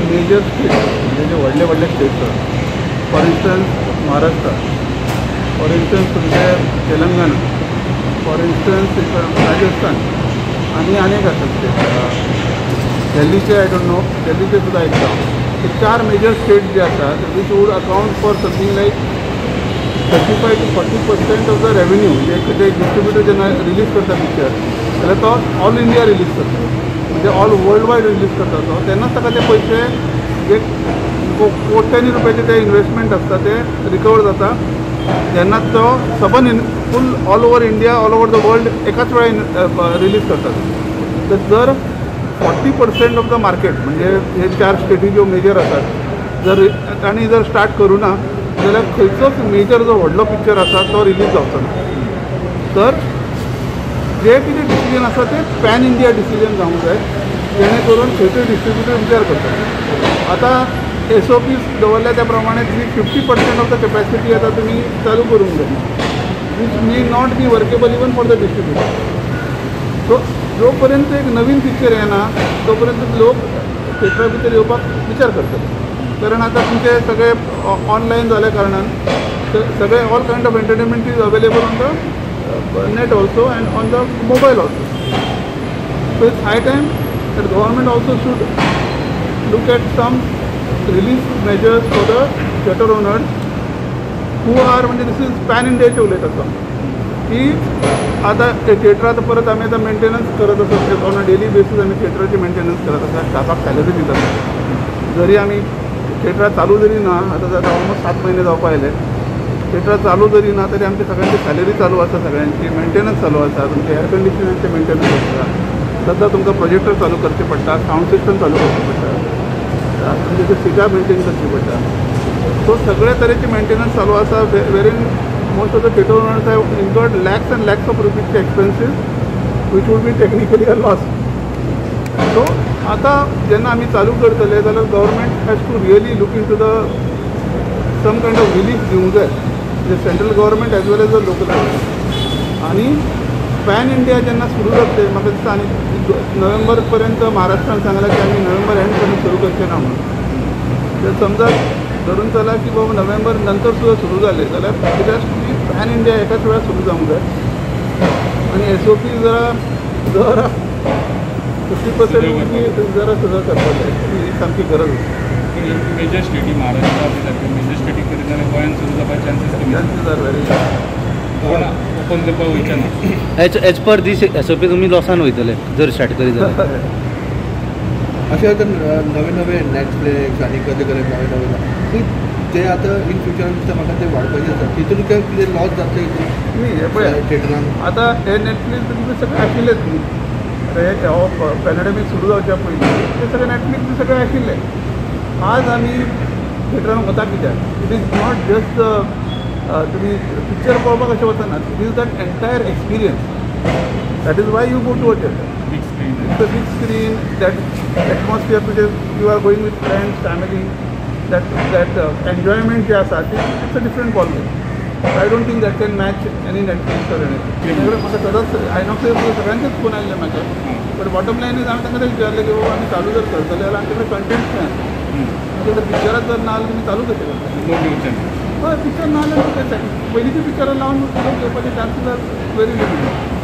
Major state म्हणजे जे व्हडले व्हडले स्टेट्स आसात, for instance Maharashtra, for instance तुमचे तेलंगणा, फॉर इन्स्टन्स राजस्थान आणि अनेक आसात स्टेट, दिल्लीचे आय डोंट नो, दिल्लीचे सुद्धा एकदा हे 4 मेजर स्टेट जे आसात which would account for something like 35 to 40% of the revenue. म्हणजे ते डिस्ट्रीब्युटर जेन्ना रिलीज करता पिक्चर जाल्यार तो ऑल इंडिया रिलीज करता, म्हणजे ऑल वर्ल्ड वायड रिलीज करता तो, तेन्नाच ताका ते पयशे जे कोट्यांनी रुपयाचे ते इन्वेस्टमेंट आसता ते रिकवर जाता, जेन्ना तो सबन फूल all over India, all over the world एकाच वेळा रिलीज करतात. तर जर 40% ऑफ द मार्केट म्हणजे हे 4 स्टेटी ज्यो मेजर आसात जर तांणी जर स्टार्ट करूं ना जाल्यार खंयचोच मेजर जो व्हडलो पिक्चर आसा तो रिलीज जावचो ना. तर जे कितें डिसिजन आसा ते पॅन इंडिया डिसिजन जावंक जाय, जेणे करून खंयचोय डिस्ट्रीब्युटर विचार करता. आतां SOPs दवरल्या त्या प्रमाणे तुम्ही 50% ऑफ द कॅपॅसिटी आता तुम्ही चालू करूंक जाय, which may not be workable even for the distributor. So जोपर्यंत एक नवीन पिक्चर येना तोपर्यंत लोक थिएटरा भितर येवपाक विचार करतले. कारण आता तुमचे सगळे ऑनलायन जाल्या कारणान सगळे all kind of entertainment is available on the net also and on the mobile also. So it's high time that government also should look at some relief measures for the theatre owners who are, म्हणजे this is pan इंडियाचे उलयता तो की आता थिएटरात परत आम्ही आता maintenance करत असतो, ऑन अ डेली बेसीस आम्ही थिएटरची मेंटेनन्स करत आसा, स्टाफाक सॅलरी दितात. जरी आम्ही थिएटरात चालू जरी ना, आता ऑलमोस्ट 7 महिने जावपा आयले, थिएटरात चालू जरी ना तरी आमची सगळ्यांची सॅलरी चालू आसा, सगळ्यांची मेंटेनन्स चालू आसा, तुमचे एअर कंडिशनरचे मेंटेनन्स आसता, सद्दां तुमकां प्रोजेक्टर चालू करचे पडटा, सावंड सिस्टम चालू करचे पडटा, तुमचे सिटा मेंटेन करची पडटा. सो सगळे तरेचे मेंटेनन्स चालू आसा, वेरीन most of the theatre owners have incurred lakhs and lakhs of rupees expenses which would be technically a loss. So आता जेन्ना आमी चालू करतले जाल्यार government has to really look into the some kind of relief दिवंक जाय, म्हणजे central government as well as the local government. आणि पॅन इंडिया जेन्ना सुरू जातले म्हाका दिसता आनी नोव्हेंबर पर्यंत महाराष्ट्रान सांगलां की आमी नोव्हेंबर एंड पर्यंत सुरू करचे ना म्हणून. जर समजा धरून चला की बाबा नोव्हेंबर नंतर सुद्धा सुरू झाले जाल्यार it has to be pan India एकाच वेळा सुरू जावंक जाय. आणि SOP जरा 50% जरा सुद्धा करपाक जाय, ही सामकी गरज आसा. मेजर स्टेटी महाराष्ट्र मेजर स्टेटी करीत जाल्यार गोंयांत सुरू जावपाचे चान्सीस आर व्हेरी कोण ओपन करपाक वयचे ना. एज पर दीस SOP तुमी लॉसान वयतले जर स्टार्ट करीत जाल्यार. अशें आता नवे नेटफ्लिक्स आणि कधी नवे ते आता इन फ्युचर दिसता म्हाका ते वाडपाचे आसा, तितून कितें लॉस जातले न्ही. हे पळय थिएटरान आतां हे नेटफ्लिक्स तुमी सगळे आशिल्लेच न्ही, हे पॅन्डेमीक सुरू जावच्या पयलीं ते सगळे नेटफ्लिक्स बी सगळे आशिल्ले. आज आमी थिएटरान वता कित्याक? इट इज नॉट जस्ट तुमी पिक्चर पळोवपाक अशें वचनात, it is that entire experience. That is why you go to a theatre. It's a big screen, that atmosphere which is, you are going with friends, family, that enjoyment जे आसा it's a different ballgame. I don't think that can match any Netflix or anything. म्हाका सदांच आयनॉक्स सगळ्यांचेच phone आयिल्ले म्हाका, but bottom lion is हांवें तांकां विचारलें की बाबा आमी चालू जर करतले जाल्यार आमचे कडेन कंटेंट काय, आमचे कडेन पिक्चरात जर ना जाल्यार तुमी चालू कशें करता? हय, पिक्चर ना जाल्यार पयलींचे पिक्चरां लावन लोक येवपाचे चान्सीस आर व्हेरी लिमिटेड.